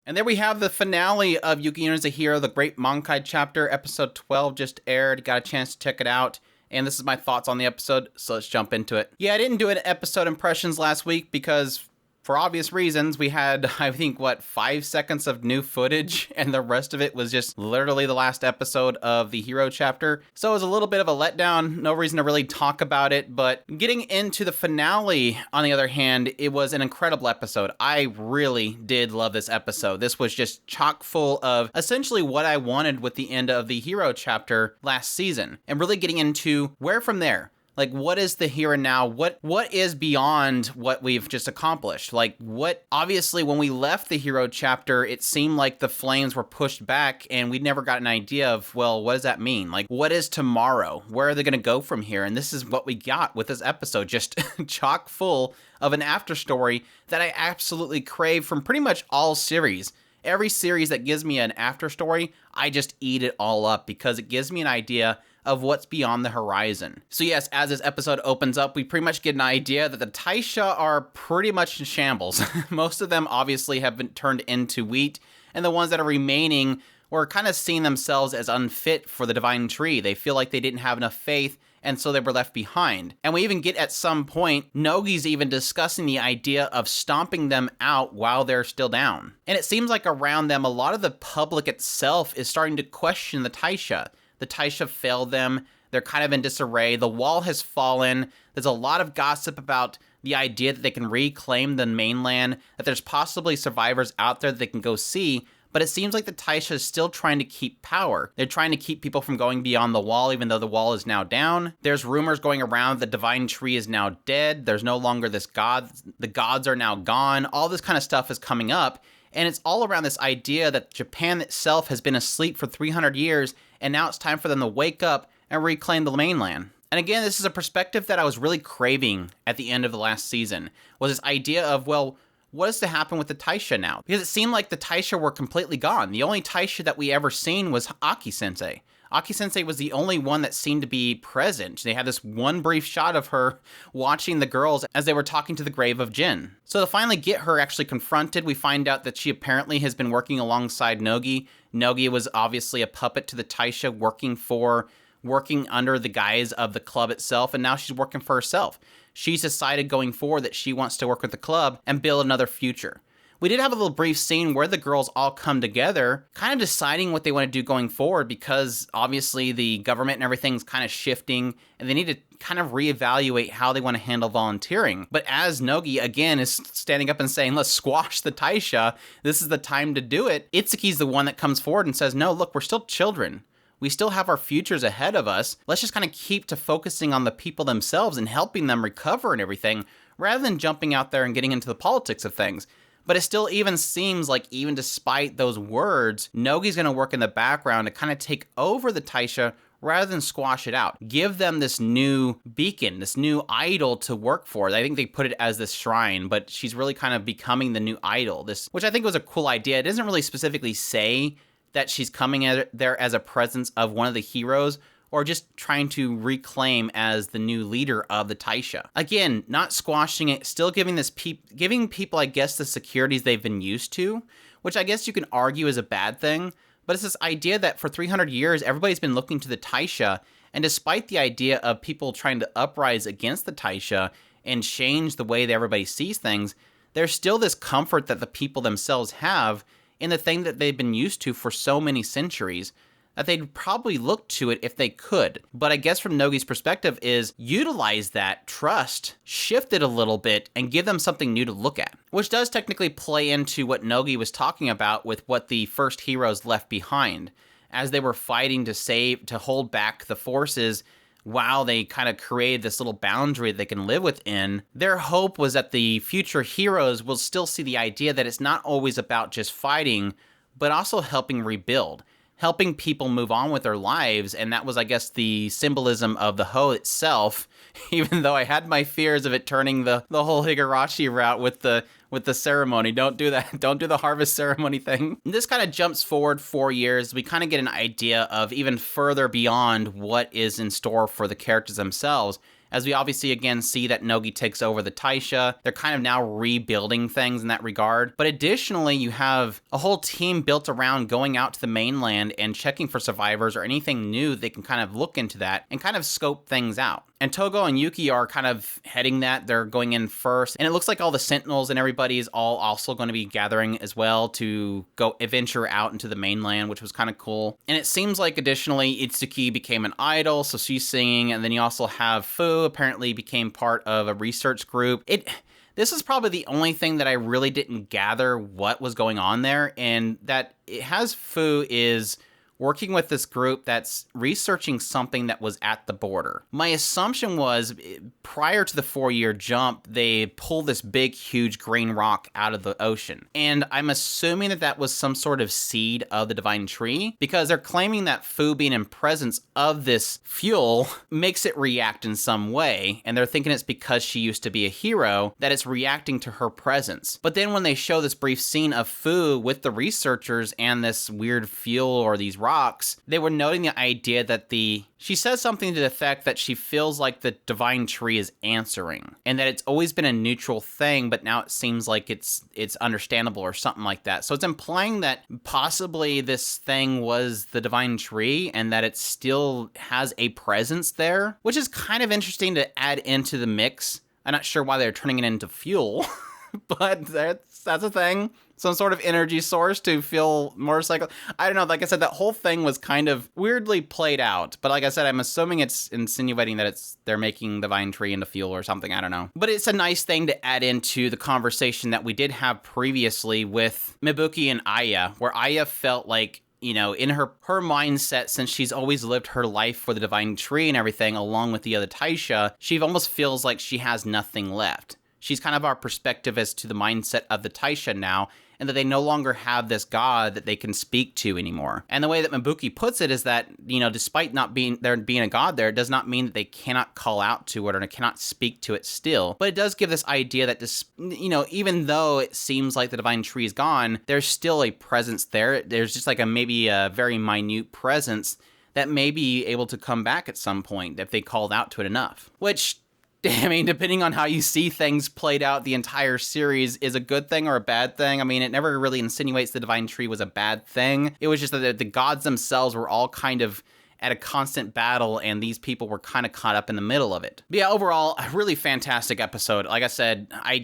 And there we have the finale of Yuki Yuna as a Hero, the Great Mankai chapter. Episode 12 just aired. Got a chance to check it out. And this is my thoughts on the episode, so let's jump into it. Yeah, I didn't do an episode impressions last week because, for obvious reasons, we had, I think, 5 seconds of new footage, and the rest of it was just literally the last episode of the Hero chapter. So it was a little bit of a letdown, no reason to really talk about it, but getting into the finale, on the other hand, it was an incredible episode. I really did love this episode. This was just chock full of essentially what I wanted with the end of the Hero chapter last season, and really getting into where from there. Like, what is the here and now? What is beyond what we've just accomplished? Like, obviously, when we left the Hero chapter, it seemed like the flames were pushed back and we never got an idea of, well, what does that mean? Like, what is tomorrow? Where are they going to go from here? And this is what we got with this episode, just chock full of an after story that I absolutely crave from pretty much all series. Every series that gives me an after story, I just eat it all up because it gives me an idea of what's beyond the horizon. So yes, as this episode opens up, we pretty much get an idea that the Taisha are pretty much in shambles. Most of them obviously have been turned into wheat, and the ones that are remaining were kind of seeing themselves as unfit for the divine tree. They feel like they didn't have enough faith, and so they were left behind. And we even get at some point, Nogi's even discussing the idea of stomping them out while they're still down. And it seems like around them, a lot of the public itself is starting to question the Taisha. The Taisha failed them. They're kind of in disarray. The wall has fallen. There's a lot of gossip about the idea that they can reclaim the mainland, that there's possibly survivors out there that they can go see, but it seems like the Taisha is still trying to keep power. They're trying to keep people from going beyond the wall, even though the wall is now down. There's rumors going around that the divine tree is now dead. There's no longer this god. The gods are now gone. All this kind of stuff is coming up. And it's all around this idea that Japan itself has been asleep for 300 years, and now it's time for them to wake up and reclaim the mainland. And again, this is a perspective that I was really craving at the end of the last season, was this idea of, well, what is to happen with the Taisha now? Because it seemed like the Taisha were completely gone. The only Taisha that we ever seen was Aki-sensei. Aki-sensei was the only one that seemed to be present. They had this one brief shot of her watching the girls as they were talking to the grave of Jin. So to finally get her actually confronted, we find out that she apparently has been working alongside Nogi. Nogi was obviously a puppet to the Taisha, working under the guise of the club itself, and now she's working for herself. She's decided going forward that she wants to work with the club and build another future. We did have a little brief scene where the girls all come together, kind of deciding what they want to do going forward, because obviously the government and everything's kind of shifting, and they need to kind of reevaluate how they want to handle volunteering. But as Nogi, again, is standing up and saying, let's squash the Taisha, this is the time to do it, Itsuki's the one that comes forward and says, no, look, we're still children. We still have our futures ahead of us. Let's just kind of keep to focusing on the people themselves and helping them recover and everything, rather than jumping out there and getting into the politics of things. But it still even seems like, even despite those words, Nogi's going to work in the background to kind of take over the Taisha rather than squash it out. Give them this new beacon, this new idol to work for. I think they put it as this shrine, but she's really kind of becoming the new idol, which I think was a cool idea. It doesn't really specifically say that she's coming there as a presence of one of the heroes, or just trying to reclaim as the new leader of the Taisha. Again, not squashing it, still giving giving people, I guess, the securities they've been used to, which I guess you can argue is a bad thing, but it's this idea that for 300 years, everybody's been looking to the Taisha, and despite the idea of people trying to uprise against the Taisha and change the way that everybody sees things, there's still this comfort that the people themselves have in the thing that they've been used to for so many centuries, that they'd probably look to it if they could. But I guess from Nogi's perspective is utilize that trust, shift it a little bit, and give them something new to look at. Which does technically play into what Nogi was talking about with what the first heroes left behind, as they were fighting to hold back the forces while they kind of created this little boundary that they can live within. Their hope was that the future heroes will still see the idea that it's not always about just fighting, but also helping rebuild, helping people move on with their lives. And that was, I guess, the symbolism of the Ho itself, even though I had my fears of it turning the whole Higurashi route with the ceremony. Don't do that. Don't do the harvest ceremony thing. And this kind of jumps forward 4 years. We kind of get an idea of even further beyond what is in store for the characters themselves, as we obviously again see that Nogi takes over the Taisha. They're kind of now rebuilding things in that regard. But additionally, you have a whole team built around going out to the mainland and checking for survivors or anything new. They can kind of look into that and kind of scope things out. And Togo and Yuki are kind of heading that. They're going in first. And it looks like all the sentinels and everybody is all also going to be gathering as well to go venture out into the mainland, which was kind of cool. And it seems like additionally, Itsuki became an idol, so she's singing. And then you also have Fu apparently became part of a research group. This is probably the only thing that I really didn't gather what was going on there. And that it has Fu is working with this group that's researching something that was at the border. My assumption was, prior to the 4-year jump, they pulled this big, huge green rock out of the ocean. And I'm assuming that that was some sort of seed of the divine tree, because they're claiming that Fu being in presence of this fuel makes it react in some way. And they're thinking it's because she used to be a hero that it's reacting to her presence. But then when they show this brief scene of Fu with the researchers and this weird fuel or these rocks, they were noting the idea that she says something to the effect that she feels like the divine tree is answering, and that it's always been a neutral thing, but now it seems like it's understandable or something like that. So it's implying that possibly this thing was the divine tree and that it still has a presence there, which is kind of interesting to add into the mix. I'm not sure why they're turning it into fuel, but that's a thing. Some sort of energy source to fuel motorcycle. I don't know. Like I said, that whole thing was kind of weirdly played out. But like I said, I'm assuming it's insinuating that they're making the vine tree into fuel or something. I don't know. But it's a nice thing to add into the conversation that we did have previously with Mibuki and Aya, where Aya felt like, you know, in her mindset, since she's always lived her life for the divine tree and everything, along with the other Taisha, she almost feels like she has nothing left. She's kind of our perspective as to the mindset of the Taisha now, and that they no longer have this god that they can speak to anymore. And the way that Mibuki puts it is that, you know, despite not being a god there, it does not mean that they cannot call out to it or cannot speak to it still. But it does give this idea that, even though it seems like the divine tree is gone, there's still a presence there. There's just like maybe a very minute presence that may be able to come back at some point if they called out to it enough. Which, I mean, depending on how you see things played out, the entire series is a good thing or a bad thing. I mean, it never really insinuates the divine tree was a bad thing. It was just that the gods themselves were all kind of at a constant battle, and these people were kind of caught up in the middle of it. But yeah, overall, a really fantastic episode. Like I said, I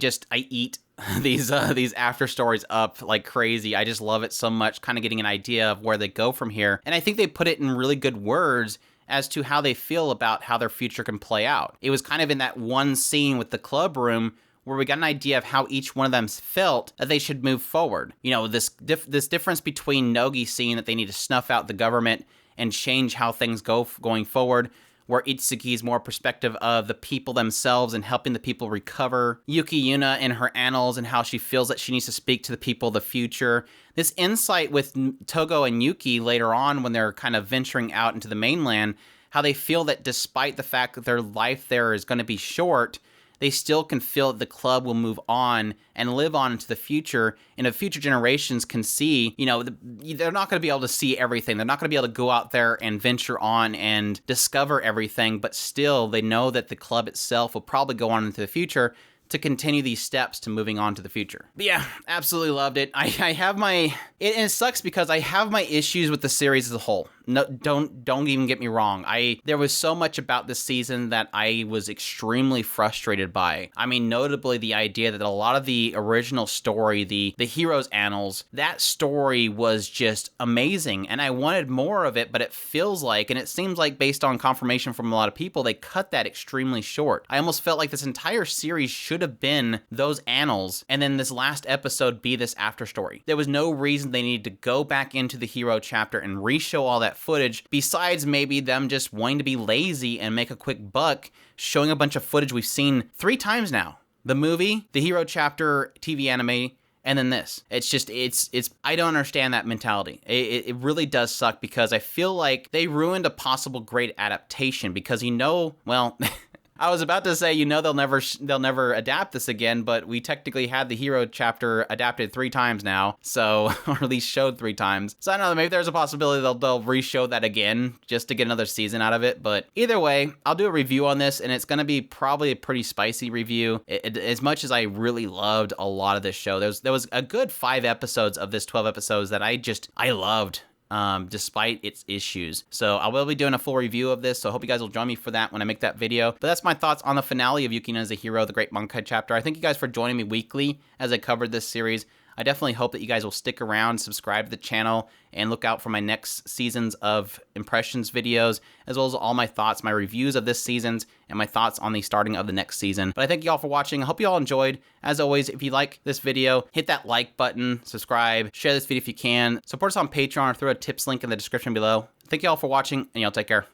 eat these after stories up like crazy. I just love it so much, kind of getting an idea of where they go from here. And I think they put it in really good words as to how they feel about how their future can play out. It was kind of in that one scene with the club room where we got an idea of how each one of them felt that they should move forward. You know, this difference between Nogi seeing that they need to snuff out the government and change how things going forward, where Itsuki's more perspective of the people themselves and helping the people recover. Yuki Yuna and her annals and how she feels that she needs to speak to the people of the future. This insight with Togo and Yuki later on when they're kind of venturing out into the mainland, how they feel that despite the fact that their life there is going to be short, they still can feel that the club will move on and live on into the future, and if future generations can see, you know, they're not going to be able to see everything. They're not going to be able to go out there and venture on and discover everything, but still they know that the club itself will probably go on into the future to continue these steps to moving on to the future. But yeah, absolutely loved it. I have and it sucks because I have my issues with the series as a whole. No, don't even get me wrong. There was so much about this season that I was extremely frustrated by. I mean, notably the idea that a lot of the original story, the hero's annals, that story was just amazing, and I wanted more of it, but it feels like, and it seems like based on confirmation from a lot of people, they cut that extremely short. I almost felt like this entire series should have been those annals, and then this last episode be this after story. There was no reason they needed to go back into the hero chapter and re-show all that footage, besides maybe them just wanting to be lazy and make a quick buck, showing a bunch of footage we've seen 3 times now. The movie, the hero chapter, TV anime, and then this. It's just, I don't understand that mentality. It really does suck because I feel like they ruined a possible great adaptation because, well, I was about to say, they'll never adapt this again, but we technically had the hero chapter adapted 3 times now, so, or at least showed 3 times. So I don't know, maybe there's a possibility they'll re-show that again just to get another season out of it. But either way, I'll do a review on this, and it's going to be probably a pretty spicy review. As much as I really loved a lot of this show, there was a good 5 episodes of this 12 episodes that I loved. Despite its issues. So I will be doing a full review of this, so I hope you guys will join me for that when I make that video. But that's my thoughts on the finale of Yuki Yuna as a Hero, the Great Mankai chapter. I thank you guys for joining me weekly as I covered this series. I definitely hope that you guys will stick around, subscribe to the channel, and look out for my next seasons of impressions videos, as well as all my thoughts, my reviews of this season's, and my thoughts on the starting of the next season. But I thank you all for watching. I hope you all enjoyed. As always, if you like this video, hit that like button, subscribe, share this video if you can, support us on Patreon, or throw a tips link in the description below. Thank you all for watching, and y'all take care.